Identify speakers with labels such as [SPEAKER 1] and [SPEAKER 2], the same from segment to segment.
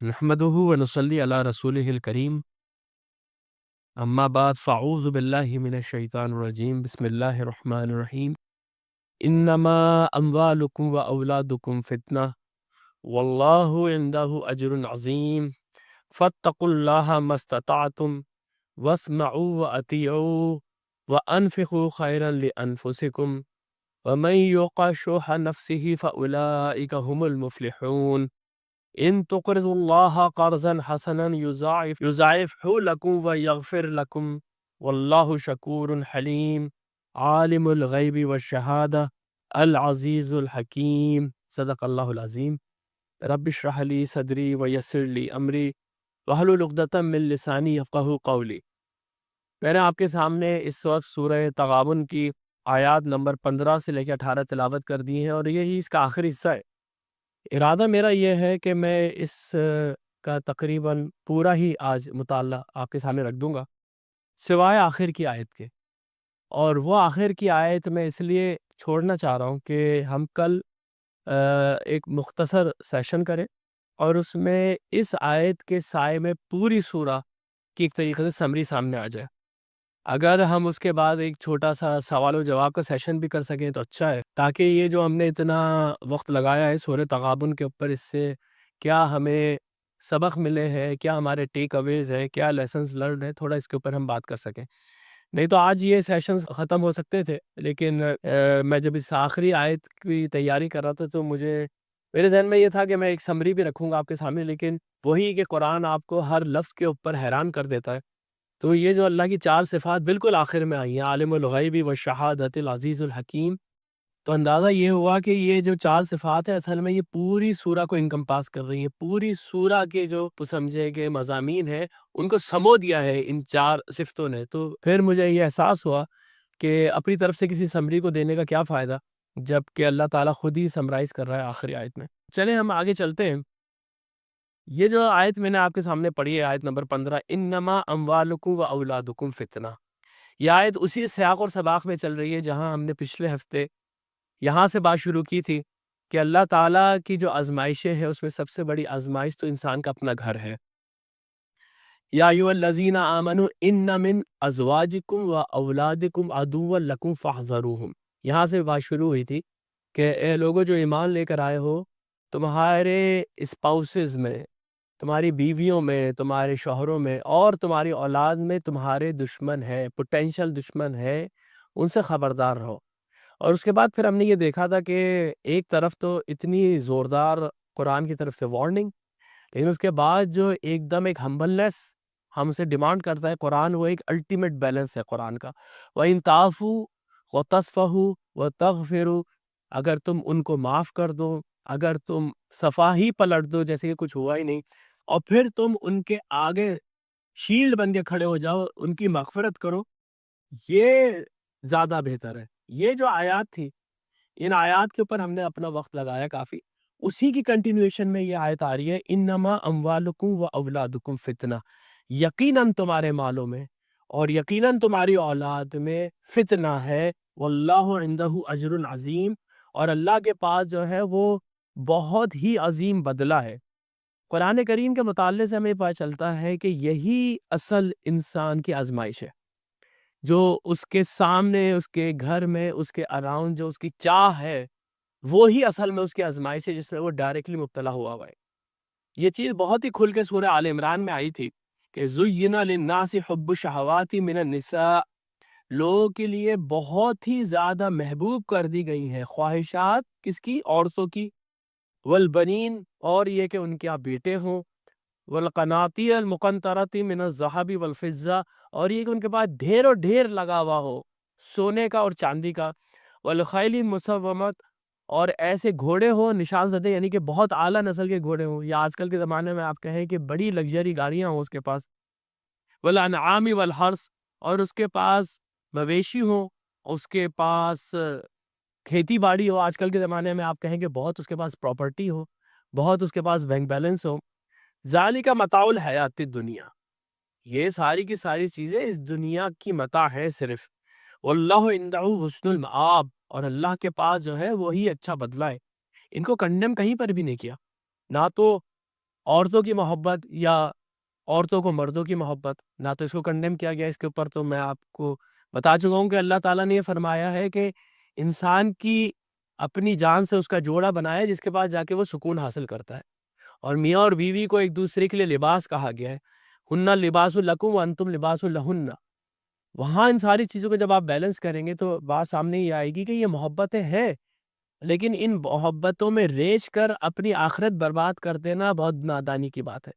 [SPEAKER 1] نحمده ونصلي على رسوله الكريم اما بعد فاعوذ باللہ من الشیطان الرجیم بسم اللہ الرحمن الرحیم انما اموالکم و اولادکم فتنہ واللہ عندہ اجر عظیم فاتقوا اللہ ما استطعتم واسمعوا واطیعوا وانفقوا خیرا لانفسکم ومن یوق شح نفسه فاولئک هم المفلحون ان تقرضوا اللہ قرضا حسنا یضاعفہ لکم ویغفر لکم واللہ شکور حلیم عالم الغیب والشہادہ العزیز الحکیم صدق اللہ العظیم رب اشرح لی صدری ویسر لی امری واحلل عقدۃ من لسانی یفقہوا قولی۔ میں نے آپ کے سامنے اس وقت سورہ تغابن کی آیات نمبر 15 سے لے کے 18 تلاوت کر دی ہیں، اور یہی اس کا آخری حصہ ہے۔ ارادہ میرا یہ ہے کہ میں اس کا تقریباً پورا ہی آج مطالعہ آپ کے سامنے رکھ دوں گا، سوائے آخر کی آیت کے۔ اور وہ آخر کی آیت میں اس لیے چھوڑنا چاہ رہا ہوں کہ ہم کل ایک مختصر سیشن کریں اور اس میں اس آیت کے سائے میں پوری سورہ کی ایک طریقے سے سمری سامنے آ جائے۔ اگر ہم اس کے بعد ایک چھوٹا سا سوال و جواب کا سیشن بھی کر سکیں تو اچھا ہے، تاکہ یہ جو ہم نے اتنا وقت لگایا ہے سورہ تغابن کے اوپر، اس سے کیا ہمیں سبق ملے ہیں، کیا ہمارے ٹیک اویز ہیں، کیا لیسنز لرنڈ ہیں، تھوڑا اس کے اوپر ہم بات کر سکیں۔ نہیں تو آج یہ سیشنز ختم ہو سکتے تھے، لیکن میں جب اس آخری آیت کی تیاری کر رہا تھا تو میرے ذہن میں یہ تھا کہ میں ایک سمری بھی رکھوں گا آپ کے سامنے، لیکن وہی کہ قرآن آپ کو ہر لفظ کے اوپر حیران کر دیتا ہے۔ تو یہ جو اللہ کی 4 صفات بالکل آخر میں آئی ہیں، عالم الغیب والشہادۃ العزیز الحکیم، تو اندازہ یہ ہوا کہ یہ جو 4 صفات ہیں اصل میں یہ پوری سورہ کو انکمپاس کر رہی ہیں، پوری سورہ کے جو سمجھے کہ مضامین ہیں ان کو سمو دیا ہے ان 4 صفتوں نے۔ تو پھر مجھے یہ احساس ہوا کہ اپنی طرف سے کسی سمری کو دینے کا کیا فائدہ، جب کہ اللہ تعالیٰ خود ہی سمرائز کر رہا ہے آخری آیت میں۔ چلیں ہم آگے چلتے ہیں۔ یہ جو آیت میں نے آپ کے سامنے پڑھی ہے، آیت نمبر 15، انما اموالکم و اولادکم فتنہ، یہ آیت اسی سیاق اور سباق میں چل رہی ہے جہاں ہم نے پچھلے ہفتے یہاں سے بات شروع کی تھی کہ اللہ تعالیٰ کی جو آزمائشیں ہیں اس میں سب سے بڑی آزمائش تو انسان کا اپنا گھر ہے۔ یا ایھا الذین آمنوا ان من ازواجکم و اولادکم عدوا لکم فاحذروہم، یہاں سے بات شروع ہوئی تھی کہ اے لوگوں جو ایمان لے کر آئے ہو، تمہارے اسپاؤسز میں، تمہاری بیویوں میں، تمہارے شوہروں میں اور تمہاری اولاد میں تمہارے دشمن ہے، پوٹینشل دشمن ہے، ان سے خبردار رہو۔ اور اس کے بعد پھر ہم نے یہ دیکھا تھا کہ ایک طرف تو اتنی زوردار قرآن کی طرف سے وارننگ، لیکن اس کے بعد جو ایک دم ایک ہمبلنس ہم سے ڈیمانڈ کرتا ہے قرآن، وہ ایک الٹیمیٹ بیلنس ہے قرآن کا۔ وَإِن تَعْفُوا وَتَصْفَحُوا وَتَغْفِرُوا، اگر تم ان کو معاف کر دو، اگر تم صفا ہی پلٹ دو جیسے کہ کچھ ہوا ہی نہیں، اور پھر تم ان کے آگے شیلڈ بن کے کھڑے ہو جاؤ، ان کی مغفرت کرو، یہ زیادہ بہتر ہے۔ یہ جو آیات تھی، ان آیات کے اوپر ہم نے اپنا وقت لگایا کافی، اسی کی کنٹینیوشن میں یہ آیت آ رہی ہے، انما اموالکم و اولادکم فتنہ، یقیناً تمہارے مالوں میں اور یقیناً تمہاری اولاد میں فتنہ ہے، واللہ عندہ اجر عظیم، اور اللہ کے پاس جو ہے وہ بہت ہی عظیم بدلہ ہے۔ قرآن کریم کے مطالعے سے ہمیں پتہ چلتا ہے کہ یہی اصل انسان کی آزمائش ہے، جو اس کے سامنے، اس کے گھر میں، اس کے اراؤنڈ جو اس کی چاہ ہے، وہی اصل میں اس کی آزمائش ہے جس میں وہ ڈائریکٹلی مبتلا ہوا ہے۔ یہ چیز بہت ہی کھل کے سورہ آل عمران میں آئی تھی کہ زُیِّنَ لِلنَّاسِ حُبُّ الشَّہَوَاتِ مِنَ النِّسَاءِ، لوگوں کے لیے بہت ہی زیادہ محبوب کر دی گئی ہیں خواہشات، کس کی؟ عورتوں کی، والبنین، اور یہ کہ ان کے یہاں بیٹے ہوں، والقناطیر المقنطرۃ من الذھب والفضہ، اور یہ کہ ان کے پاس ڈھیر و ڈھیر لگا ہوا ہو سونے کا اور چاندی کا، والخیل المسومۃ، اور ایسے گھوڑے ہوں نشان زدہ، یعنی کہ بہت اعلیٰ نسل کے گھوڑے ہوں، یا آج کل کے زمانے میں آپ کہیں کہ بڑی لگژری گاڑیاں ہوں اس کے پاس، والانعام والحرث، اور اس کے پاس مویشی ہوں، اس کے پاس کھیتی باڑی ہو، آج کل کے زمانے میں آپ کہیں کہ بہت اس کے پاس پراپرٹی ہو، بہت اس کے پاس بینک بیلنس ہو، ذالک متاع الحیات الدنیا، یہ ساری کی ساری چیزیں اس دنیا کی متاع ہے صرف، واللہ عندہ حسن المآب، اور اللہ کے پاس جو ہے وہی اچھا بدلہ ہے۔ ان کو کنڈیم کہیں پر بھی نہیں کیا، نہ تو عورتوں کی محبت یا عورتوں کو مردوں کی محبت، نہ تو اس کو کنڈیم کیا گیا، اس کے اوپر تو میں آپ کو بتا چکا ہوں کہ اللہ تعالیٰ نے یہ فرمایا ہے کہ انسان کی اپنی جان سے اس کا جوڑا بنایا جس کے پاس جا کے وہ سکون حاصل کرتا ہے، اور میاں اور بیوی کو ایک دوسرے کے لیے لباس کہا گیا ہے، ہن لباس لکم وانتم لباس لہن۔ وہاں ان ساری چیزوں کو جب آپ بیلنس کریں گے تو بات سامنے یہ آئے گی کہ یہ محبتیں ہیں، لیکن ان محبتوں میں ریچھ کر اپنی آخرت برباد کر دینا بہت نادانی کی بات ہے۔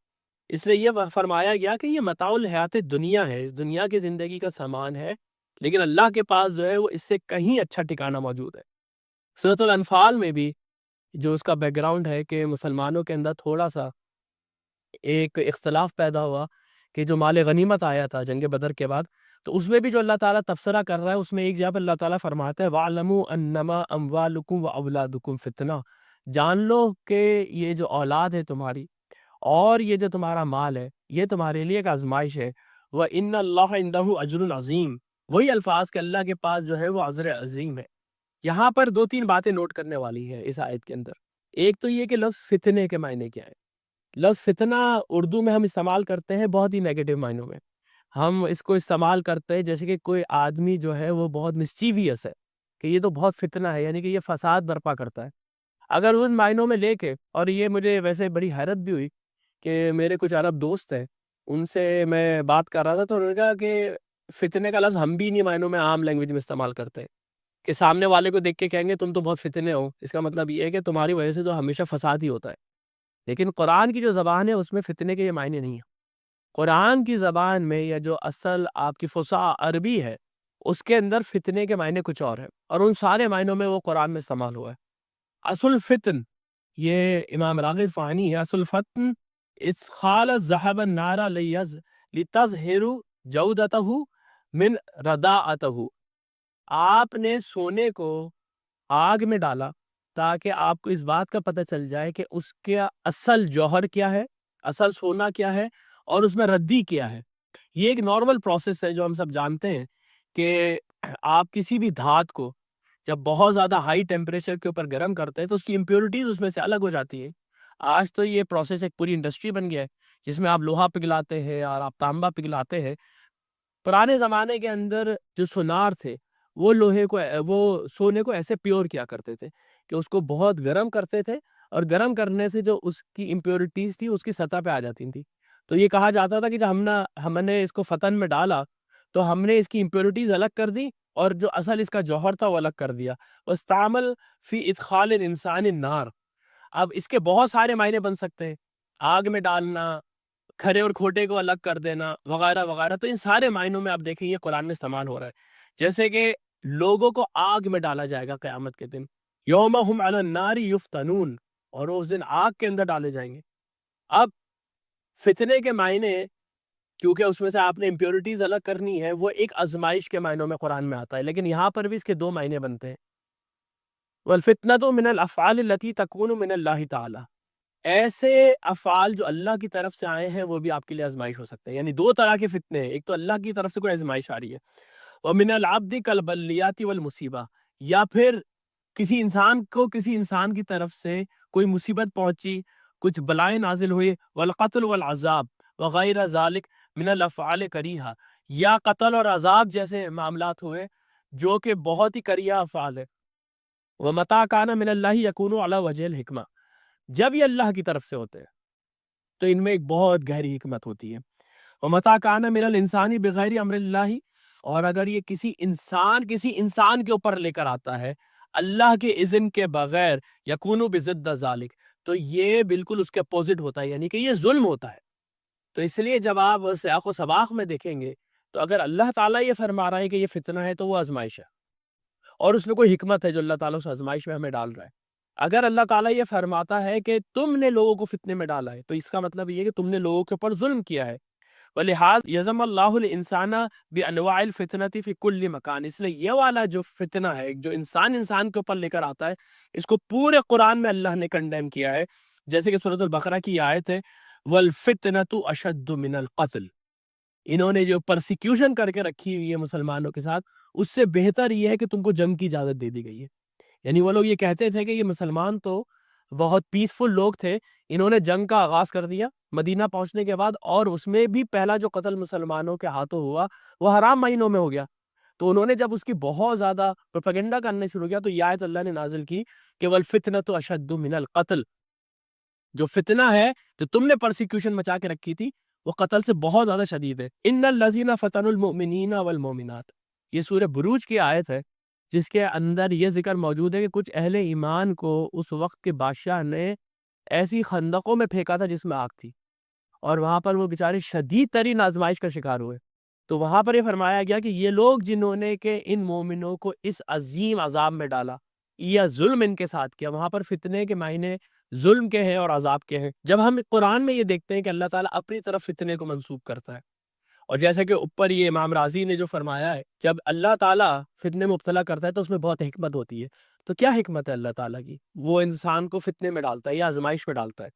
[SPEAKER 1] اس لیے یہ فرمایا گیا کہ یہ متاع الحیات دنیا ہے، اس دنیا کی زندگی کا سامان ہے، لیکن اللہ کے پاس جو ہے وہ اس سے کہیں اچھا ٹھکانہ موجود ہے۔ سورۃ الانفال میں بھی جو اس کا بیک گراؤنڈ ہے کہ مسلمانوں کے اندر تھوڑا سا ایک اختلاف پیدا ہوا کہ جو مال غنیمت آیا تھا جنگ بدر کے بعد، تو اس میں بھی جو اللہ تعالیٰ تبصرہ کر رہا ہے اس میں ایک جگہ پر اللہ تعالیٰ فرماتا ہے وَاعْلَمُوا أَنَّمَا أَمْوَالُكُمْ وَأَوْلَادُكُمْ فِتْنَةٌ، جان لو کہ یہ جو اولاد ہے تمہاری اور یہ جو تمہارا مال ہے یہ تمہارے لیے ایک آزمائش ہے، وَإِنَّ اللَّهَ عِندَهُ أَجْرٌ عَظِيمٌ، وہی الفاظ کہ اللہ کے پاس جو ہے وہ اجر عظیم ہے۔ یہاں پر دو تین باتیں نوٹ کرنے والی ہیں اس آیت کے اندر۔ ایک تو یہ کہ لفظ فتنے کے معنی کیا ہے۔ لفظ فتنہ اردو میں ہم استعمال کرتے ہیں بہت ہی نیگیٹو معنوں میں، ہم اس کو استعمال کرتے ہیں جیسے کہ کوئی آدمی جو ہے وہ بہت مسچیویس ہے، کہ یہ تو بہت فتنہ ہے، یعنی کہ یہ فساد برپا کرتا ہے۔ اگر ان معنوں میں لے کے، اور یہ مجھے ویسے بڑی حیرت بھی ہوئی کہ میرے کچھ عرب دوست ہیں ان سے میں بات کر رہا تھا تو انہوں نے کہا کہ فتنے کا لفظ ہم بھی انہی معنوں میں عام لینگویج میں استعمال کرتے ہیں کہ سامنے والے کو دیکھ کے کہیں گے تم تو بہت فتنے ہو، اس کا مطلب یہ ہے کہ تمہاری وجہ سے تو ہمیشہ فساد ہی ہوتا ہے۔ لیکن قرآن کی جو زبان ہے اس میں فتنے کے یہ معنی نہیں ہیں۔ قرآن کی زبان میں یا جو اصل آپ کی فصاح عربی ہے اس کے اندر فتنے کے معنی کچھ اور ہے، اور ان سارے معنوں میں وہ قرآن میں استعمال ہوا ہے۔ اصل فتن، یہ امام راغب فانی ہے، اصل فتن ادخال الذهب النار لتظہر جودتہ من رداءتہ، آپ نے سونے کو آگ میں ڈالا تاکہ آپ کو اس بات کا پتہ چل جائے کہ اس کا اصل جوہر کیا ہے، اصل سونا کیا ہے، اور اس میں ردی کیا ہے۔ یہ ایک نارمل پروسیس ہے جو ہم سب جانتے ہیں کہ آپ کسی بھی دھات کو جب بہت زیادہ ہائی ٹیمپریچر کے اوپر گرم کرتے ہیں تو اس کی امپیورٹیز اس میں سے الگ ہو جاتی ہیں۔ آج تو یہ پروسیس ایک پوری انڈسٹری بن گیا ہے جس میں آپ لوہا پگھلاتے ہیں اور آپ تانبا پگھلاتے ہیں۔ پرانے زمانے کے اندر جو سونار تھے وہ لوہے کو وہ سونے کو ایسے پیور کیا کرتے تھے کہ اس کو بہت گرم کرتے تھے، اور گرم کرنے سے جو اس کی امپیورٹیز تھی اس کی سطح پہ آ جاتی تھیں۔ تو یہ کہا جاتا تھا کہ جب ہم نے اس کو فتن میں ڈالا تو ہم نے اس کی امپیورٹیز الگ کر دی اور جو اصل اس کا جوہر تھا وہ الگ کر دیا۔ واستعمل فی ادخال الانسان النار، اب اس کے بہت سارے معنی بن سکتے ہیں، آگ میں ڈالنا، کھرے اور کھوٹے کو الگ کر دینا، وغیرہ وغیرہ۔ تو ان سارے معنوں میں آپ دیکھیں یہ قرآن میں استعمال ہو رہا ہے، جیسے کہ لوگوں کو آگ میں ڈالا جائے گا قیامت کے دن، یوم ہم علی النار یفتنون، اور وہ اس دن آگ کے اندر ڈالے جائیں گے۔ اب فتنے کے معنی، کیونکہ اس میں سے آپ نے امپیورٹیز الگ کرنی ہے، وہ ایک آزمائش کے معنوں میں قرآن میں آتا ہے، لیکن یہاں پر بھی اس کے دو معنی بنتے ہیں۔ والفتنة من الافعال التي تكون من اللہ تعالی، ایسے افعال جو اللہ کی طرف سے آئے ہیں وہ بھی آپ کے لیے آزمائش ہو سکتے ہیں، یعنی دو طرح کے فتنے ہیں، ایک تو اللہ کی طرف سے کوئی آزمائش آ رہی ہے، وَمِنَ الْعَبْدِ كَالْبَلِّيَاتِ وَالْمُصِيبَةِ، یا پھر کسی انسان کو کسی انسان کی طرف سے کوئی مصیبت پہنچی، کچھ بلائیں نازل ہوئی، والقتل والعذاب وغیرہ ذالک من الافعال کریہا، یا قتل اور عذاب جیسے معاملات ہوئے جو کہ بہت ہی کریہ افعال ہے۔ وَمَتَا كَانَ مِنَ اللَّهِ يَكُونُ عَلَى وَجْهِ الْحِكْمَةِ، جب یہ اللہ کی طرف سے ہوتے ہیں تو ان میں ایک بہت گہری حکمت ہوتی ہے۔ وَمَتَا كَانَ مِنَ الْإِنسَانِ بِغَيْرِ أَمْرِ اللَّهِ، اور اگر یہ کسی انسان کے اوپر لے کر آتا ہے اللہ کے اذن کے بغیر، یکونو بضد ذالک، تو یہ بالکل اس کے اپوزٹ ہوتا ہے، یعنی کہ یہ ظلم ہوتا ہے۔ تو اس لیے جب آپ سیاق و سباق میں دیکھیں گے تو اگر اللہ تعالیٰ یہ فرما رہا ہے کہ یہ فتنہ ہے تو وہ آزمائش ہے، اور اس میں کوئی حکمت ہے جو اللہ تعالیٰ اس آزمائش میں ہمیں ڈال رہا ہے۔ اگر اللہ تعالیٰ یہ فرماتا ہے کہ تم نے لوگوں کو فتنے میں ڈالا ہے تو اس کا مطلب یہ ہے کہ تم نے لوگوں کے اوپر ظلم کیا ہے۔ وَلِحَاظَ يَزَمَ اللَّهُ الْإِنسَانَ بِأَنْوَاعِ الْفِتْنَةِ فِي كُلِّ مَكَانٍ، اس لیے یہ والا جو فتنہ ہے جو انسان کے اوپر لے کر آتا ہے، اس کو پورے قرآن میں اللہ نے کنڈیم کیا ہے، جیسے کہ سورۃ البقرہ کی آیت ہے وَالْفِتْنَةُ أَشَدُّ مِنَ الْقَتْلِ، انہوں نے جو پرسیکیوشن کر کے رکھی ہوئی ہے مسلمانوں کے ساتھ، اس سے بہتر یہ ہے کہ تم کو جنگ کی اجازت دے دی گئی ہے۔ یعنی وہ لوگ یہ کہتے تھے کہ یہ مسلمان تو بہت پیسفل لوگ تھے، انہوں نے جنگ کا آغاز کر دیا مدینہ پہنچنے کے بعد، اور اس میں بھی پہلا جو قتل مسلمانوں کے ہاتھوں ہوا وہ حرام مہینوں میں ہو گیا۔ تو انہوں نے جب اس کی بہت زیادہ پروپیگنڈا کرنے شروع کیا تو یہ آیت اللہ نے نازل کی کہ وَالْفِتْنَةُ أَشَدُّ مِنَ الْقَتْلِ، جو فتنہ ہے جو تم نے پرسیکیوشن مچا کے رکھی تھی وہ قتل سے بہت زیادہ شدید ہے۔ ان الذین فتنوا المؤمنین والمؤمنات، یہ سورہ بروج کی آیت ہے جس کے اندر یہ ذکر موجود ہے کہ کچھ اہل ایمان کو اس وقت کے بادشاہ نے ایسی خندقوں میں پھینکا تھا جس میں آگ تھی، اور وہاں پر وہ بیچارے شدید ترین آزمائش کا شکار ہوئے۔ تو وہاں پر یہ فرمایا گیا کہ یہ لوگ جنہوں نے کہ ان مومنوں کو اس عظیم عذاب میں ڈالا یا ظلم ان کے ساتھ کیا، وہاں پر فتنے کے معنی ظلم کے ہیں اور عذاب کے ہیں۔ جب ہم قرآن میں یہ دیکھتے ہیں کہ اللہ تعالیٰ اپنی طرف فتنے کو منسوب کرتا ہے، اور جیسے کہ اوپر یہ امام راضی نے جو فرمایا ہے، جب اللہ تعالیٰ فتنے میں مبتلا کرتا ہے تو اس میں بہت حکمت ہوتی ہے۔ تو کیا حکمت ہے اللہ تعالیٰ کی؟ وہ انسان کو فتنے میں ڈالتا ہے یا آزمائش میں ڈالتا ہے۔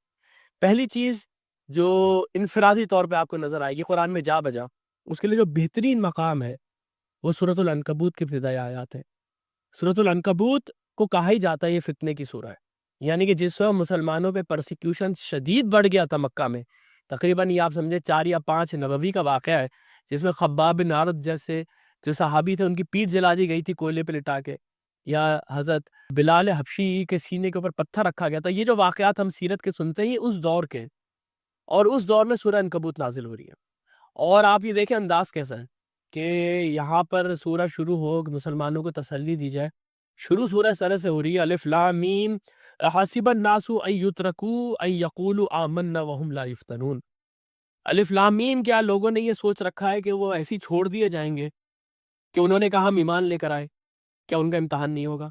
[SPEAKER 1] پہلی چیز جو انفرادی طور پہ آپ کو نظر آئے گی قرآن میں جا بجا، اس کے لیے جو بہترین مقام ہے وہ سورۃ العنکبوت کی ابتدائی آیات ہے۔ سورۃ العنکبوت کو کہا ہی جاتا ہے یہ فتنے کی سورہ ہے، یعنی کہ جس وقت مسلمانوں پہ پرسیکیوشن شدید بڑھ گیا تھا مکہ میں، تقریباً یہ آپ سمجھے 4 یا 5 نبوی کا واقعہ ہے، جس میں خباب بن عارت جیسے جو صحابی تھے ان کی پیٹھ جلا دی گئی تھی کوئلے پہ لٹا کے، یا حضرت بلال حبشی کے سینے کے اوپر پتھر رکھا گیا تھا۔ یہ جو واقعات ہم سیرت کے سنتے ہیں اس دور کے، اور اس دور میں سورہ عنکبوت نازل ہو رہی ہے، اور آپ یہ دیکھیں انداز کیسا ہے کہ یہاں پر سورہ شروع ہو مسلمانوں کو تسلی دی جائے، شروع سورہ اس طرح سے ہو رہی ہے الف لام میم حسب الناس ان یترکوا ان یقولوا آمنا وهم لا یفتنون۔ الف لام میم، کیا لوگوں نے یہ سوچ رکھا ہے کہ وہ ایسے ہی چھوڑ دیے جائیں گے کہ انہوں نے کہا ہم ایمان لے کر آئے، کیا ان کا امتحان نہیں ہوگا؟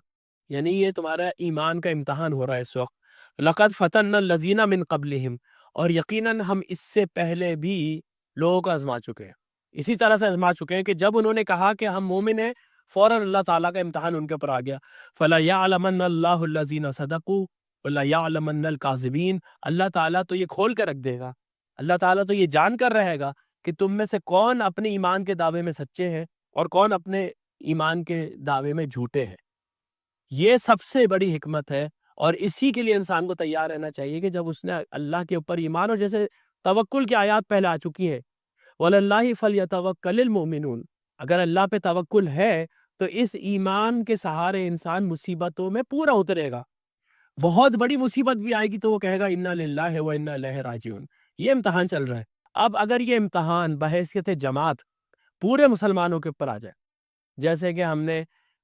[SPEAKER 1] یعنی یہ تمہارا ایمان کا امتحان ہو رہا ہے اس وقت۔ لقد فتنا الذین من قبلہم، اور یقیناً ہم اس سے پہلے بھی لوگوں کو آزما چکے ہیں، اسی طرح سے آزما چکے ہیں کہ جب انہوں نے کہا کہ ہم مومن ہیں فوراً اللہ تعالیٰ کا امتحان ان کے اوپر آ گیا۔ فَلَيَعْلَمَنَّ اللَّهُ الَّذِينَ صَدَقُوا وَلَيَعْلَمَنَّ الْكَاذِبِينَ، اللہ تعالیٰ تو یہ کھول کے رکھ دے گا، اللہ تعالیٰ تو یہ جان کر رہے گا کہ تم میں سے کون اپنے ایمان کے دعوے میں سچے ہیں اور کون اپنے ایمان کے دعوے میں جھوٹے ہیں۔ یہ سب سے بڑی حکمت ہے، اور اسی کے لیے انسان کو تیار رہنا چاہیے کہ جب اس نے اللہ کے اوپر ایمان، اور جیسے توکل کی آیات پہلے آ چکی ہیں وَلَلَّهِ فَلْيَتَوَكَّلِ الْمُؤْمِنُونَ، اگر اللہ پہ توکل ہے تو اس ایمان کے سہارے انسان مصیبتوں میں پورا اترے گا۔ بہت بڑی مصیبت بھی آئے گی تو وہ کہے گا اِنَّا لِلَّهِ وَإِنَّا إِلَيْهِ راجعون۔ یہ امتحان چل رہا ہے۔ اب اگر یہ امتحان بحیثیت جماعت پورے مسلمانوں کے اوپر آ جائے، جیسے کہ ہم نے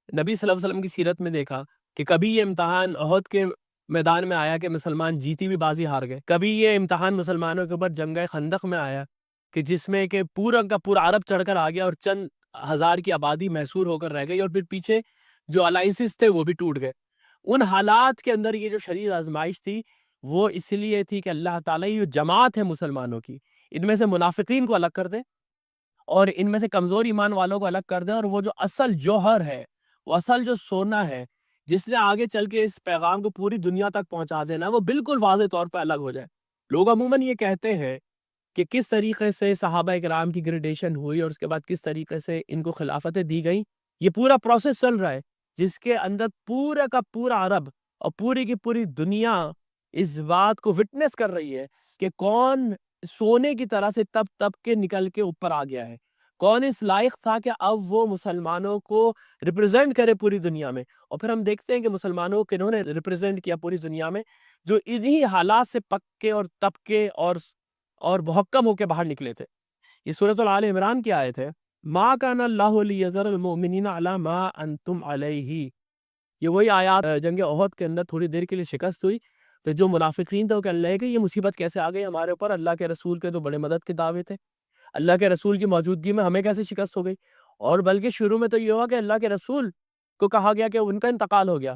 [SPEAKER 1] نبی صلی اللہ علیہ وسلم کی سیرت میں دیکھا کہ کبھی یہ امتحان احد کے میدان میں آیا کہ مسلمان جیتی بھی بازی ہار گئے، کبھی یہ امتحان مسلمانوں کے اوپر جنگ خندق میں آیا کہ جس میں کہ پورا کا پورا عرب چڑھ کر آ گیا اور چند ہزار کی آبادی محصور ہو کر رہ گئی، اور پھر پیچھے جو الائنسز تھے وہ بھی ٹوٹ گئے۔ ان حالات کے اندر یہ جو شدید آزمائش تھی وہ اس لیے تھی کہ اللہ تعالیٰ یہ جو جماعت ہے مسلمانوں کی، ان میں سے منافقین کو الگ کر دے اور ان میں سے کمزور ایمان والوں کو الگ کر دے، اور وہ جو اصل جوہر ہے، وہ اصل جو سونا ہے جس نے آگے چل کے اس پیغام کو پوری دنیا تک پہنچا دینا، وہ بالکل واضح طور پہ الگ ہو جائے۔ لوگ عموماً یہ کہتے ہیں کہ کس طریقے سے صحابہ کرام کی گریڈیشن ہوئی اور اس کے بعد کس طریقے سے ان کو خلافتیں دی گئیں، یہ پورا پروسیس چل رہا ہے جس کے اندر پورا کا پورا عرب اور پوری کی پوری دنیا اس بات کو وٹنس کر رہی ہے کہ کون سونے کی طرح سے تب تب کے نکل کے اوپر آ گیا ہے، کون اس لائق تھا کہ اب وہ مسلمانوں کو ریپرزینٹ کرے پوری دنیا میں۔ اور پھر ہم دیکھتے ہیں کہ مسلمانوں کو کنہوں نے ریپرزینٹ کیا پوری دنیا میں، جو انہی حالات سے پک کے اور تپ کے اور محکم ہو کے باہر نکلے تھے۔ یہ سورۃ آل عمران کی آیت ہے، ما کان اللہ لیذر المؤمنین علی ما انتم علیہ۔ یہ وہی آیات جنگ احد کے اندر تھوڑی دیر کے لیے شکست ہوئی تو جو منافقین تھے وہ کہنے لگے کہ یہ مصیبت کیسے آ گئی ہمارے اوپر، اللہ کے رسول کے تو بڑے مدد کے دعوے تھے، اللہ کے رسول کی موجودگی میں ہمیں کیسے شکست ہو گئی؟ اور بلکہ شروع میں تو یہ ہوا کہ اللہ کے رسول کو کہا گیا کہ ان کا انتقال ہو گیا۔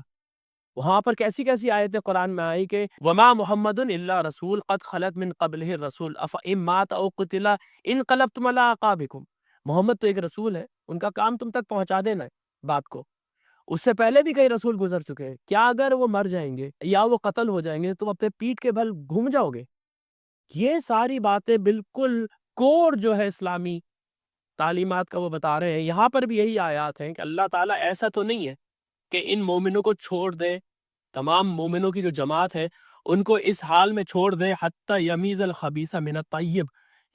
[SPEAKER 1] وہاں پر کیسی کیسی آیتیں قرآن میں آئی کہ وما محمد الا رسول قد خلت من قبلہ الرسول افئن مات او قتل انقلبتم علی اعقابکم۔ محمد تو ایک رسول ہے، ان کا کام تم تک پہنچا دینا ہے بات کو، اس سے پہلے بھی کئی رسول گزر چکے ہیں، کیا اگر وہ مر جائیں گے یا وہ قتل ہو جائیں گے تم اپنے پیٹ کے بل گھوم جاؤ گے؟ یہ ساری باتیں بالکل کور جو ہے اسلامی تعلیمات کا وہ بتا رہے ہیں۔ یہاں پر بھی یہی آیات ہیں کہ اللہ تعالیٰ ایسا تو نہیں ہے کہ ان مومنوں کو چھوڑ دے تمام مومنوں کی جو جماعت ہے ان کو اس حال میں چھوڑ دے حتی یمیز الخبیث من الطیب،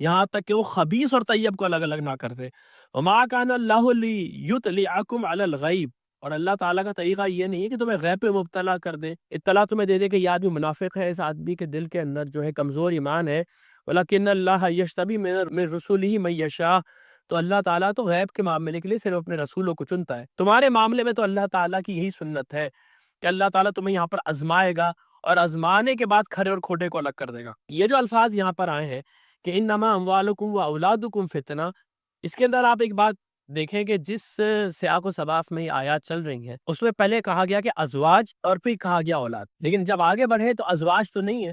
[SPEAKER 1] یہاں تک کہ وہ خبیث اور طیب کو الگ الگ نہ کر دے۔ وما کان اللہ لیطلعکم علی الغیب، اور اللہ تعالیٰ کا طریقہ یہ نہیں ہے کہ تمہیں غیب پہ مبتلا کر دے، اطلاع تمہیں دے دے کہ یہ آدمی منافق ہے، اس آدمی کے دل کے اندر جو ہے کمزور ایمان ہے۔ ولیکن اللہ یجتبی من رسولہ من یشاء، تو اللہ تعالیٰ تو غیب کے معاملے کے لیے صرف اپنے رسولوں کو چنتا ہے۔ تمہارے معاملے میں تو اللہ تعالیٰ کی یہی سنت ہے کہ اللہ تعالیٰ تمہیں یہاں پر آزمائے گا، اور آزمانے کے بعد کھرے اور کھوٹے کو الگ کر دے گا۔ یہ جو الفاظ یہاں پر آئے ہیں کہ انما اموالکم و اولادکم فتنہ، اس کے اندر آپ ایک بات دیکھیں کہ جس سیاق و سباق میں یہ آیات چل رہی ہیں اس میں پہلے کہا گیا کہ ازواج اور پھر کہا گیا اولاد، لیکن جب آگے بڑھے تو ازواج تو نہیں ہے،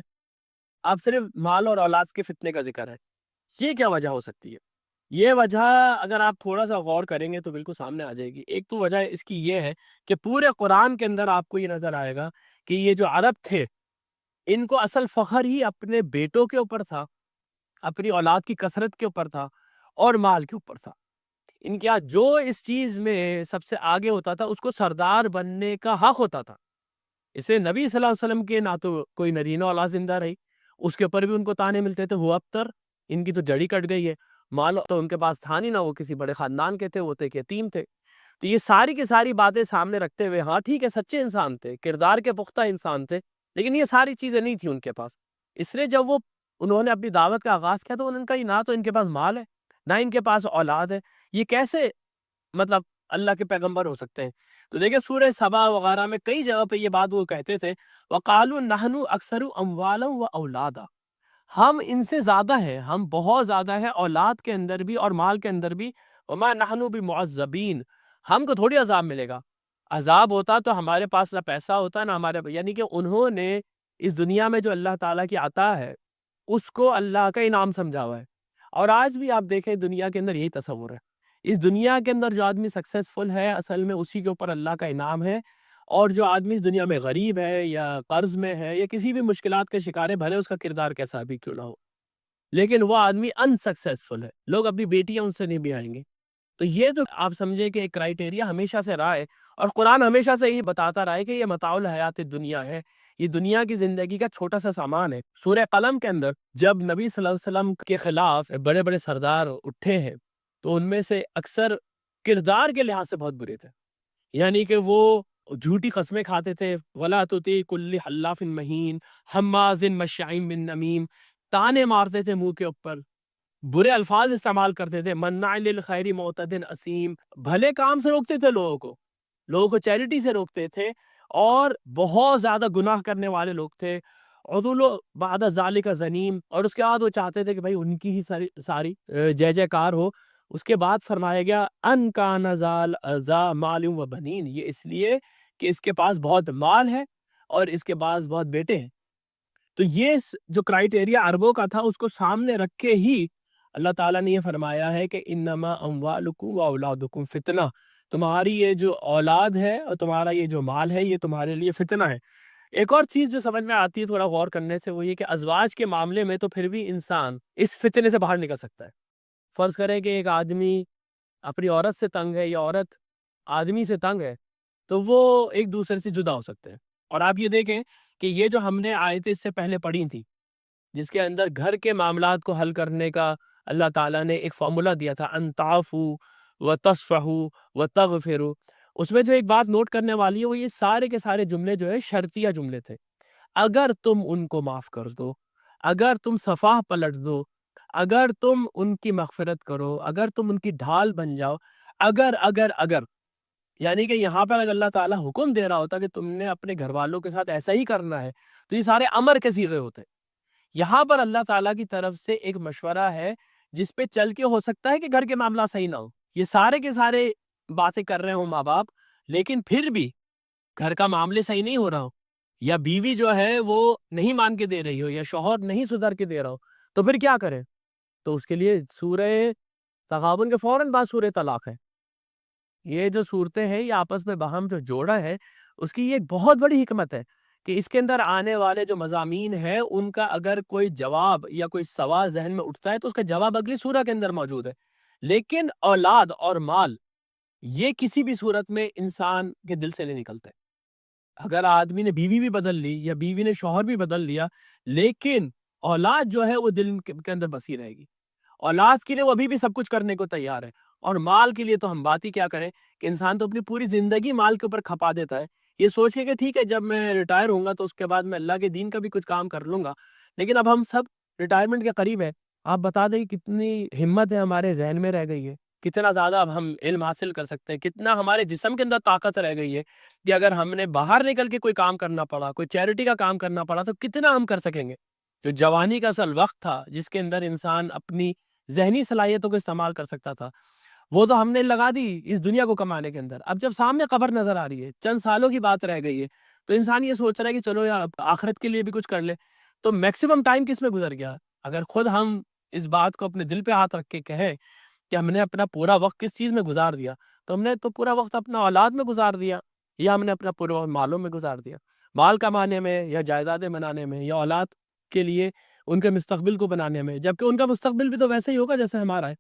[SPEAKER 1] اب صرف مال اور اولاد کے فتنے کا ذکر ہے۔ یہ کیا وجہ ہو سکتی ہے؟ یہ وجہ اگر آپ تھوڑا سا غور کریں گے تو بالکل سامنے آ جائے گی۔ ایک تو وجہ اس کی یہ ہے کہ پورے قرآن کے اندر آپ کو یہ نظر آئے گا کہ یہ جو عرب تھے ان کو اصل فخر ہی اپنے بیٹوں کے اوپر تھا، اپنی اولاد کی کثرت کے اوپر تھا اور مال کے اوپر تھا۔ ان کے جو اس چیز میں سب سے آگے ہوتا تھا اس کو سردار بننے کا حق ہوتا تھا۔ اسے نبی صلی اللہ علیہ وسلم کے نہ تو کوئی نرینہ اولاد زندہ رہی، اس کے اوپر بھی ان کو تانے ملتے تھے، ہوا ابتر، ان کی تو جڑی کٹ گئی ہے، مال تو ان کے پاس تھا نہیں، نہ وہ کسی بڑے خاندان کے تھے، وہ تھے کہ یتیم تھے۔ تو یہ ساری کی ساری باتیں سامنے رکھتے ہوئے، ہاں ٹھیک ہے سچے انسان تھے، کردار کے پختہ انسان تھے، لیکن یہ ساری چیزیں نہیں تھیں ان کے پاس۔ اس لیے جب انہوں نے اپنی دعوت کا آغاز کیا تو انہوں نے کہا نہ تو ان کے پاس مال ہے نہ ان کے پاس اولاد ہے، یہ کیسے مطلب اللہ کے پیغمبر ہو سکتے ہیں؟ تو دیکھیں سورہ سبا وغیرہ میں کئی جگہ پہ یہ بات وہ کہتے تھے، وَقَالُوا نَحْنُ أَكْثَرُ أَمْوَالًا وَأَوْلَادًا، ہم ان سے زیادہ ہیں، ہم بہت زیادہ ہیں اولاد کے اندر بھی اور مال کے اندر بھی، وَمَا نَحْنُ بِمُعَذَّبِينَ، ہم کو تھوڑی عذاب ملے گا، عذاب ہوتا تو ہمارے پاس نہ پیسہ ہوتا نہ ہمارے، یعنی کہ انہوں نے اس دنیا میں جو اللہ تعالیٰ کی عطا ہے اس کو اللہ کا انعام سمجھا ہوا ہے۔ اور آج بھی آپ دیکھیں دنیا کے اندر یہی تصور ہے، اس دنیا کے اندر جو آدمی سکسیسفل ہے اصل میں اسی کے اوپر اللہ کا انعام ہے، اور جو آدمی اس دنیا میں غریب ہے یا قرض میں ہے یا کسی بھی مشکلات کے شکار ہے، بھلے اس کا کردار کیسا بھی کیوں نہ ہو، لیکن وہ آدمی انسکسیسفل ہے، لوگ اپنی بیٹیاں ان سے نہیں بھی آئیں گے۔ تو یہ جو آپ سمجھے کہ ایک کرائیٹیریا ہمیشہ سے رہا ہے، اور قرآن ہمیشہ سے ہی بتاتا رہا ہے کہ یہ متاع الحیات دنیا ہے، یہ دنیا کی زندگی کا چھوٹا سا سامان ہے۔ سورہ قلم کے اندر جب نبی صلی اللہ علیہ وسلم کے خلاف بڑے بڑے سردار اٹھے ہیں تو ان میں سے اکثر کردار کے لحاظ سے بہت برے تھے، یعنی کہ وہ جھوٹی قسمیں کھاتے تھے، وَلَا تُطِیعْ كُلَّ حَلَّافٍ مَّہِین حَمَّازٍ مَّشَّاءٍ بِالنَّمِیم، تانے مارتے تھے منہ کے اوپر، برے الفاظ استعمال کرتے تھے، مناع للخیر معتد اثیم، بھلے کام سے روکتے تھے لوگوں کو چیریٹی سے روکتے تھے، اور بہت زیادہ گناہ کرنے والے لوگ تھے، عدول بعد ذالک زنیم، اور اس کے بعد وہ چاہتے تھے کہ بھائی ان کی ہی ساری جے جے کار ہو۔ اس کے بعد فرمایا گیا ان کان ذا مال و بنین، یہ اس لیے کہ اس کے پاس بہت مال ہے اور اس کے پاس بہت بیٹے ہیں۔ تو یہ جو کرائیٹیریا عربوں کا تھا اس کو سامنے رکھ کے ہی اللہ تعالیٰ نے یہ فرمایا ہے کہ انما اموالکم و اولادکم فتنہ، تمہاری یہ جو اولاد ہے اور تمہارا یہ جو مال ہے یہ تمہارے لیے فتنہ ہے۔ ایک اور چیز جو سمجھ میں آتی ہے تھوڑا غور کرنے سے وہ یہ کہ ازواج کے معاملے میں تو پھر بھی انسان اس فتنے سے باہر نکل سکتا ہے۔ فرض کریں کہ ایک آدمی اپنی عورت سے تنگ ہے یا عورت آدمی سے تنگ ہے تو وہ ایک دوسرے سے جدا ہو سکتے ہیں۔ اور آپ یہ دیکھیں کہ یہ جو ہم نے آیتیں اس سے پہلے پڑھی تھی جس کے اندر گھر کے معاملات کو حل کرنے کا اللہ تعالیٰ نے ایک فارمولا دیا تھا، ان تعفوا وتصفحوا وتغفروا، اس میں جو ایک بات نوٹ کرنے والی ہے وہ یہ سارے کے سارے جملے جو ہے شرطیہ جملے تھے۔ اگر تم ان کو معاف کر دو، اگر تم صفح پلٹ دو، اگر تم ان کی مغفرت کرو، اگر تم ان کی ڈھال بن جاؤ، اگر یعنی کہ یہاں پر اگر اللہ تعالیٰ حکم دے رہا ہوتا کہ تم نے اپنے گھر والوں کے ساتھ ایسا ہی کرنا ہے تو یہ سارے امر کے صیغے ہوتے۔ یہاں پر اللہ تعالیٰ کی طرف سے ایک مشورہ ہے جس پہ چل کے ہو سکتا ہے کہ گھر کے معاملہ صحیح نہ ہو، یہ سارے کے سارے باتیں کر رہے ہوں ماں باپ، لیکن پھر بھی گھر کا معاملے صحیح نہیں ہو رہا ہو، یا بیوی جو ہے وہ نہیں مان کے دے رہی ہو، یا شوہر نہیں سدھر کے دے رہا ہو، تو پھر کیا کریں؟ تو اس کے لیے سورہ تغابن کے فوراً بعد سورہ طلاق ہے۔ یہ جو صورتیں ہیں یہ آپس میں باہم جو جوڑا ہے اس کی یہ ایک بہت بڑی حکمت ہے کہ اس کے اندر آنے والے جو مضامین ہیں ان کا اگر کوئی جواب یا کوئی سوال ذہن میں اٹھتا ہے تو اس کا جواب اگلی سورہ کے اندر موجود ہے، لیکن اولاد اور مال یہ کسی بھی صورت میں انسان کے دل سے نہیں نکلتے۔ اگر آدمی نے بیوی بھی بدل لی یا بیوی نے شوہر بھی بدل لیا، لیکن اولاد جو ہے وہ دل کے اندر بسی رہے گی، اولاد کے لیے وہ ابھی بھی سب کچھ کرنے کو تیار ہے۔ اور مال کے لیے تو ہم بات ہی کیا کریں کہ انسان تو اپنی پوری زندگی مال کے اوپر کھپا دیتا ہے، یہ سوچ کے کہ ٹھیک ہے جب میں ریٹائر ہوں گا تو اس کے بعد میں اللہ کے دین کا بھی کچھ کام کر لوں گا۔ لیکن اب ہم سب ریٹائرمنٹ کے قریب ہے، آپ بتا دیں کہ کتنی ہمت ہے ہمارے ذہن میں رہ گئی ہے، کتنا زیادہ اب ہم علم حاصل کر سکتے ہیں، کتنا ہمارے جسم کے اندر طاقت رہ گئی ہے کہ اگر ہم نے باہر نکل کے کوئی کام کرنا پڑا، کوئی چیریٹی کا کام کرنا پڑا تو کتنا ہم کر سکیں گے۔ جو جوانی کا اصل وقت تھا جس کے اندر انسان اپنی ذہنی صلاحیتوں کو استعمال کر سکتا تھا، وہ تو ہم نے لگا دی اس دنیا کو کمانے کے اندر۔ اب جب سامنے قبر نظر آ رہی ہے، چند سالوں کی بات رہ گئی ہے، تو انسان یہ سوچ رہا ہے کہ چلو یار آخرت کے لیے بھی کچھ کر لے، تو میکسیمم ٹائم کس میں گزر گیا؟ اگر خود ہم اس بات کو اپنے دل پہ ہاتھ رکھ کے کہیں کہ ہم نے اپنا پورا وقت کس چیز میں گزار دیا، تو ہم نے تو پورا وقت اپنا اولاد میں گزار دیا، یا ہم نے اپنا پورا وقت مالوں میں گزار دیا، مال کمانے میں یا جائیدادیں بنانے میں یا اولاد کے لیے ان کے مستقبل کو بنانے میں، جبکہ ان کا مستقبل بھی تو ویسے ہی ہوگا جیسے ہمارا ہے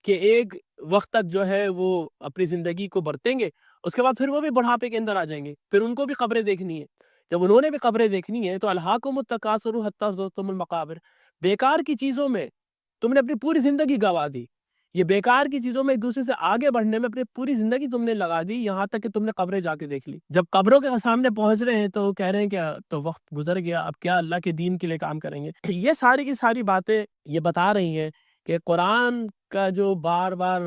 [SPEAKER 1] کہ ایک وقت تک جو ہے وہ اپنی زندگی کو برتیں گے، اس کے بعد پھر وہ بھی بڑھاپے کے اندر آ جائیں گے، پھر ان کو بھی قبریں دیکھنی ہے۔ جب انہوں نے بھی قبریں دیکھنی ہے تو الہاکم التکاثر حتی زرتم المقابر، بیکار کی چیزوں میں تم نے اپنی پوری زندگی گنوا دی، یہ بیکار کی چیزوں میں ایک دوسرے سے آگے بڑھنے میں اپنی پوری زندگی تم نے لگا دی، یہاں تک کہ تم نے قبریں جا کے دیکھ لی۔ جب قبروں کے سامنے پہنچ رہے ہیں تو کہہ رہے ہیں کیا تو وقت گزر گیا، اب کیا اللہ کے دین کے لیے کام کریں گے؟ یہ ساری کی ساری باتیں یہ بتا رہی ہیں کہ قرآن کا جو بار بار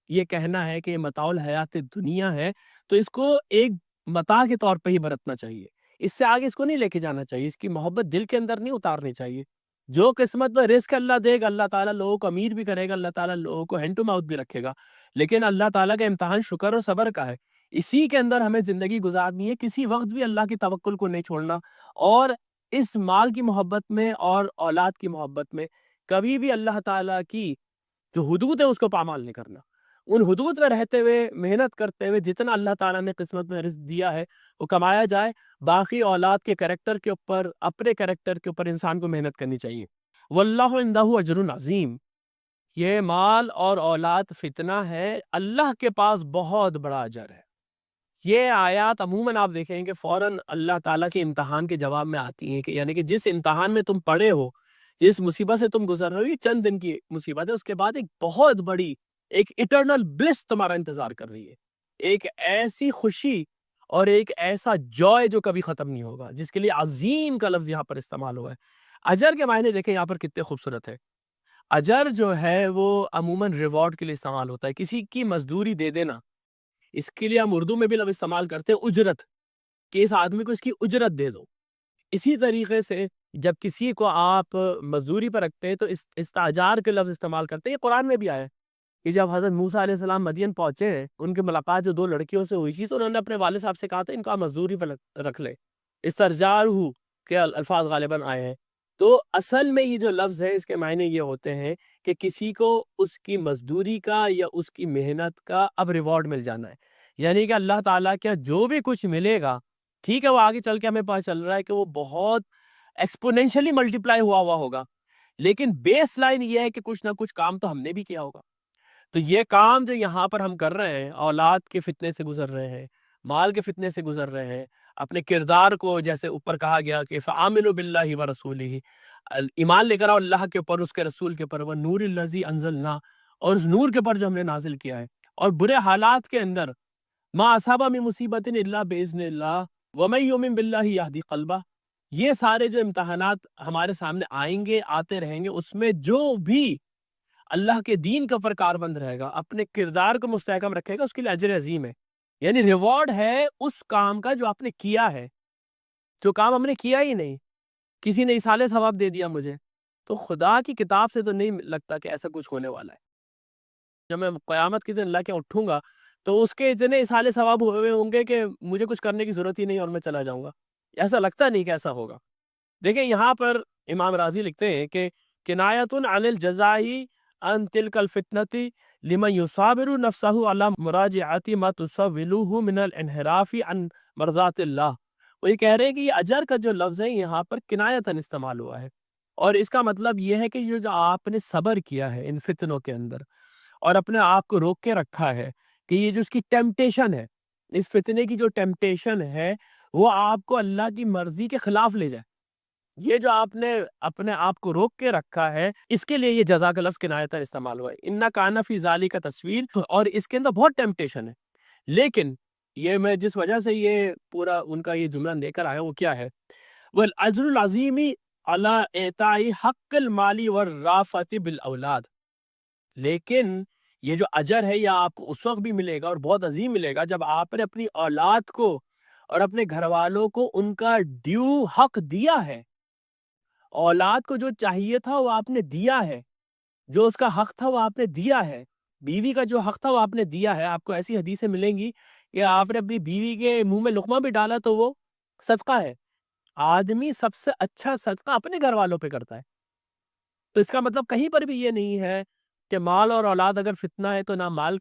[SPEAKER 1] یہ کہنا ہے کہ یہ متاع الحیات دنیا ہے، تو اس کو ایک متاع کے طور پہ ہی برتنا چاہیے، اس سے آگے اس کو نہیں لے کے جانا چاہیے، اس کی محبت دل کے اندر نہیں اتارنی چاہیے۔ جو قسمت میں رزق اللہ دے گا، اللہ تعالیٰ لوگوں کو امیر بھی کرے گا، اللہ تعالیٰ لوگوں کو ہینڈ ٹو ماؤتھ بھی رکھے گا، لیکن اللہ تعالیٰ کا امتحان شکر اور صبر کا ہے، اسی کے اندر ہمیں زندگی گزارنی ہے، کسی وقت بھی اللہ کی توکل کو نہیں چھوڑنا، اور اس مال کی محبت میں اور اولاد کی محبت میں کبھی بھی اللہ تعالیٰ کی جو حدود ہے اس کو پامال نہیں کرنا، ان حدود میں رہتے ہوئے محنت کرتے ہوئے جتنا اللہ تعالیٰ نے قسمت میں رزق دیا ہے وہ کمایا جائے، باقی اولاد کے کریکٹر کے اوپر، اپنے کریکٹر کے اوپر انسان کو محنت کرنی چاہیے۔ واللہ عندہ اجر عظیم، یہ مال اور اولاد فتنہ ہے، اللہ کے پاس بہت بڑا اجر ہے۔ یہ آیات عموماً آپ دیکھیں کہ فوراً اللہ تعالیٰ کے امتحان کے جواب میں آتی ہیں، کہ یعنی کہ جس امتحان میں تم پڑے ہو، جس مصیبت سے تم گزر رہے ہو، یہ چند دن کی مصیبت ہے، اس کے بعد ایک بہت بڑی ایک اٹرنل بلس تمہارا انتظار کر رہی ہے، ایک ایسی خوشی اور ایک ایسا جوائے جو کبھی ختم نہیں ہوگا، جس کے لیے عظیم کا لفظ یہاں پر استعمال ہوا ہے۔ اجر کے معنی دیکھیں یہاں پر کتنے خوبصورت ہے۔ اجر جو ہے وہ عموماً ریوارڈ کے لیے استعمال ہوتا ہے، کسی کی مزدوری دے دینا، اس کے لیے ہم اردو میں بھی لفظ استعمال کرتے ہیں اجرت، کہ اس آدمی کو اس کی اجرت دے دو۔ اسی طریقے سے جب کسی کو آپ مزدوری پر رکھتے ہیں تو استاجار کے لفظ استعمال کرتے ہیں، یہ قرآن میں بھی آیا ہے کہ جب حضرت موسیٰ علیہ السلام مدین پہنچے ہیں، ان کی ملاقات جو دو لڑکیوں سے ہوئی تھی تو انہوں نے اپنے والد صاحب سے کہا تھا ان کو آپ مزدوری پر رکھ لیں، استرجار ہو کے الفاظ غالباً آئے ہیں۔ تو اصل میں یہ جو لفظ ہے اس کے معنی یہ ہوتے ہیں کہ کسی کو اس کی مزدوری کا یا اس کی محنت کا اب ریوارڈ مل جانا ہے، یعنی کہ اللہ تعالیٰ کیا جو بھی کچھ ملے گا، ٹھیک ہے وہ آگے چل کے ہمیں پتہ چل رہا ہے کہ وہ بہت ایکسپونینشلی ملٹیپلائی ہوا ہوگا، لیکن بیس لائن یہ ہے کہ کچھ نہ کچھ کام تو ہم نے بھی کیا ہوگا۔ تو یہ کام جو یہاں پر ہم کر رہے ہیں، اولاد کے فتنے سے گزر رہے ہیں، مال کے فتنے سے گزر رہے ہیں، اپنے کردار کو جیسے اوپر کہا گیا کہ فآمنوا باللہ ورسولہ، ایمان لے کر آؤ اللہ کے اوپر، اس کے رسول کے اوپر، والنور الذی انزلنا، اور اس نور کے اوپر جو ہم نے نازل کیا ہے، اور برے حالات کے اندر ما اصاب من مصیبت الا باذن اللہ ومن یؤمن باللہ یہدی قلبہ، یہ سارے جو امتحانات ہمارے سامنے آئیں گے، آتے رہیں گے، اس میں جو بھی اللہ کے دین کے اوپر کاربند رہے گا، اپنے کردار کو مستحکم رکھے گا، اس کے لیے اجر عظیم ہے، یعنی ریوارڈ ہے اس کام کا جو آپ نے کیا ہے، جو کام ہم نے کیا ہی نہیں، کسی نے اصالِ ثواب دے دیا مجھے، تو خدا کی کتاب سے تو نہیں لگتا کہ ایسا کچھ ہونے والا ہے۔ جب میں قیامت کے دن اللہ کے اٹھوں گا تو اس کے اتنے اصالِ ثواب ہوئے ہوں گے کہ مجھے کچھ کرنے کی ضرورت ہی نہیں اور میں چلا جاؤں گا، ایسا لگتا نہیں کہ ایسا ہوگا۔ دیکھیں یہاں پر امام راضی لکھتے ہیں کہ کنایۃ عن الجزائی ان تلک الفتنۃ لمن یصابر نفسہ علی مراجعۃ ما تسولہ من الانحراف عن مرضات اللہ، وہ یہ کہہ رہے ہیں کہ یہ اجر کا جو لفظ ہے یہاں پر کنایتاً استعمال ہوا ہے، اور اس کا مطلب یہ ہے کہ یہ جو آپ نے صبر کیا ہے ان فتنوں کے اندر اور اپنے آپ کو روک کے رکھا ہے، کہ یہ جو اس کی ٹیمپٹیشن ہے، اس فتنے کی جو ٹیمپٹیشن ہے وہ آپ کو اللہ کی مرضی کے خلاف لے جائے. یہ جو آپ نے اپنے آپ کو روک کے رکھا ہے، اس کے لیے یہ جزا کا لفظ کنایتاً استعمال ہوا ہے. اِنَّا کَانَ فِی ذَلِکَ تصویر، اور اس کے اندر بہت ٹیمپٹیشن ہے. لیکن یہ میں جس وجہ سے یہ پورا ان کا یہ جملہ لے کر آیا وہ کیا ہے؟ وَالْأَجْرُ الْعَظِيمِ عَلَىٰ إِعْطَاءِ حَقِّ الْمَالِ وَالرَّأْفَةِ بِالْأَوْلَادِ. لیکن یہ جو اجر ہے یہ آپ کو اس وقت بھی ملے گا اور بہت عظیم ملے گا جب آپ نے اپنی اولاد کو اور اپنے گھر والوں کو ان کا ڈیو حق دیا ہے. اولاد کو جو چاہیے تھا وہ آپ نے دیا ہے، جو اس کا حق تھا وہ آپ نے دیا ہے. بیوی کا جو حق تھا وہ آپ نے دیا ہے. آپ کو ایسی حدیثیں ملیں گی کہ آپ نے اپنی بیوی کے منہ میں لقمہ بھی ڈالا تو وہ صدقہ ہے. آدمی سب سے اچھا صدقہ اپنے گھر والوں پہ کرتا ہے. تو اس کا مطلب کہیں پر بھی یہ نہیں ہے کہ مال اور اولاد اگر فتنہ ہے تو نہ مال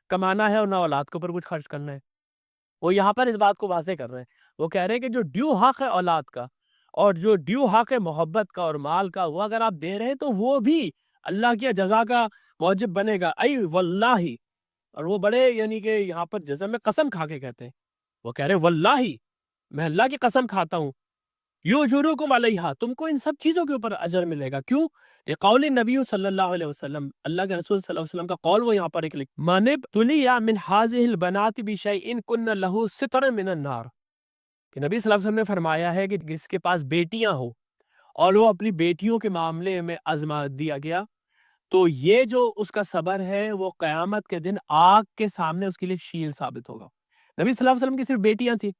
[SPEAKER 1] کمانا ہے اور نہ اولاد کے اوپر کچھ خرچ کرنا ہے. وہ یہاں پر اس بات کو واضح کر رہے ہیں. وہ کہہ رہے ہیں کہ جو ڈیو حق ہے اولاد کا اور جو ڈیو حق ہے محبت کا اور مال کا، وہ اگر آپ دے رہے ہیں تو وہ بھی اللہ کی جزا کا موجب بنے گا. ای واللہ، اور وہ بڑے یعنی کہ یہاں پر جزم میں قسم کھا کے کہتے ہیں. وہ کہہ رہے ہیں واللہ، میں اللہ کی قسم کھاتا ہوں، یُجْرُکُمْ عَلَیہا، تم کو ان سب چیزوں کے اوپر اجر ملے گا. کیوں؟ قول نبی صلی اللہ علیہ وسلم، اللہ کے رسول صلی اللہ علیہ وسلم کا قول وہ یہاں پر ایک لکھ مَنِ ابْتُلِیَ مِنْ هَٰذِهِ الْبَنَاتِ بِشَیْءٍ کُنَّ لَهُ سِتْرًا مِنَ النَّارِ، کہ نبی صلی اللہ علیہ وسلم نے فرمایا ہے کہ جس کے پاس بیٹیاں ہوں اور وہ اپنی بیٹیوں کے معاملے میں آزما دیا گیا تو یہ جو اس کا صبر ہے وہ قیامت کے دن آگ کے سامنے اس کے لیے شیل ثابت ہوگا. نبی صلی اللہ علیہ وسلم کی صرف بیٹیاں تھیں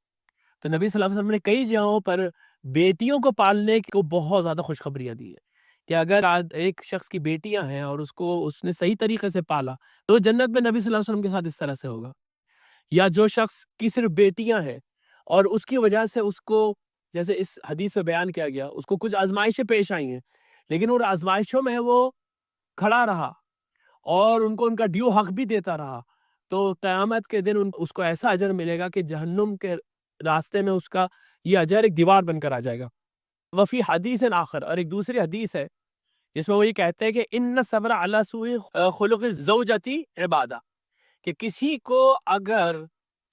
[SPEAKER 1] تو نبی صلی اللہ علیہ وسلم نے کئی جگہوں پر بیٹیوں کو پالنے کو بہت زیادہ خوشخبریاں دی ہے کہ اگر ایک شخص کی بیٹیاں ہیں اور اس نے صحیح طریقے سے پالا تو جنت میں نبی صلی اللہ علیہ وسلم کے ساتھ اس طرح سے ہوگا. یا جو شخص کی صرف بیٹیاں ہیں اور اس کی وجہ سے اس کو، جیسے اس حدیث میں بیان کیا گیا، اس کو کچھ آزمائشیں پیش آئی ہیں لیکن ان آزمائشوں میں وہ کھڑا رہا اور ان کو ان کا ڈیو حق بھی دیتا رہا تو قیامت کے دن اس کو ایسا اجر ملے گا کہ جہنم کے راستے میں اس کا یہ اجر ایک دیوار بن کر آ جائے گا. وفی حدیث آخر، اور ایک دوسری حدیث ہے جس میں وہ یہ کہتے ہیں کہ ان صبر علی سوء خلق زوجتی عبادہ، کہ کسی کو اگر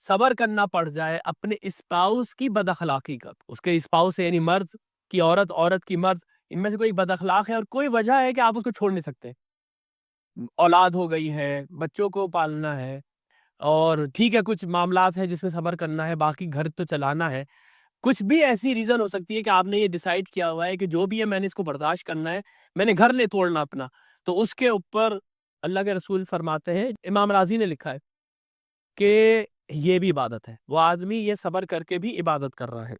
[SPEAKER 1] صبر کرنا پڑ جائے اپنے اسپاؤس کی بد اخلاقی کا، اس کے اسپاؤس یعنی مرد کی عورت، عورت کی مرد، ان میں سے کوئی بد اخلاق ہے اور کوئی وجہ ہے کہ آپ اس کو چھوڑ نہیں سکتے، اولاد ہو گئی ہے، بچوں کو پالنا ہے، اور ٹھیک ہے کچھ معاملات ہیں جس میں صبر کرنا ہے، باقی گھر تو چلانا ہے، کچھ بھی ایسی ریزن ہو سکتی ہے کہ آپ نے یہ ڈیسائیڈ کیا ہوا ہے کہ جو بھی ہے میں نے اس کو برداشت کرنا ہے، میں نے گھر نہیں توڑنا اپنا، تو اس کے اوپر اللہ کے رسول فرماتے ہیں، امام راضی نے لکھا ہے کہ یہ بھی عبادت ہے. وہ آدمی یہ صبر کر کے بھی عبادت کر رہا ہے.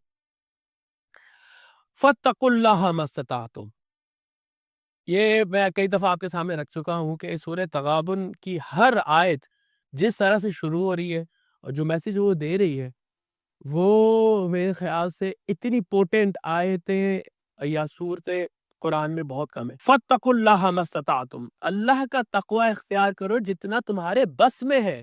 [SPEAKER 1] فَاتَّقُوا اللَّهَ مَا اسْتَطَعْتُمْ، یہ میں کئی دفعہ آپ کے سامنے رکھ چکا ہوں کہ سورہ تغابن کی ہر آیت جس طرح سے شروع ہو رہی ہے اور جو میسج وہ دے رہی ہے وہ میرے خیال سے اتنی پوٹنٹ آیتیں یا صورتیں قرآن میں بہت کم ہے. فَاتَّقُوا اللَّهَ مَا اسْتَطَعْتُمْ، اللہ کا تقوی اختیار کرو جتنا تمہارے بس میں ہے.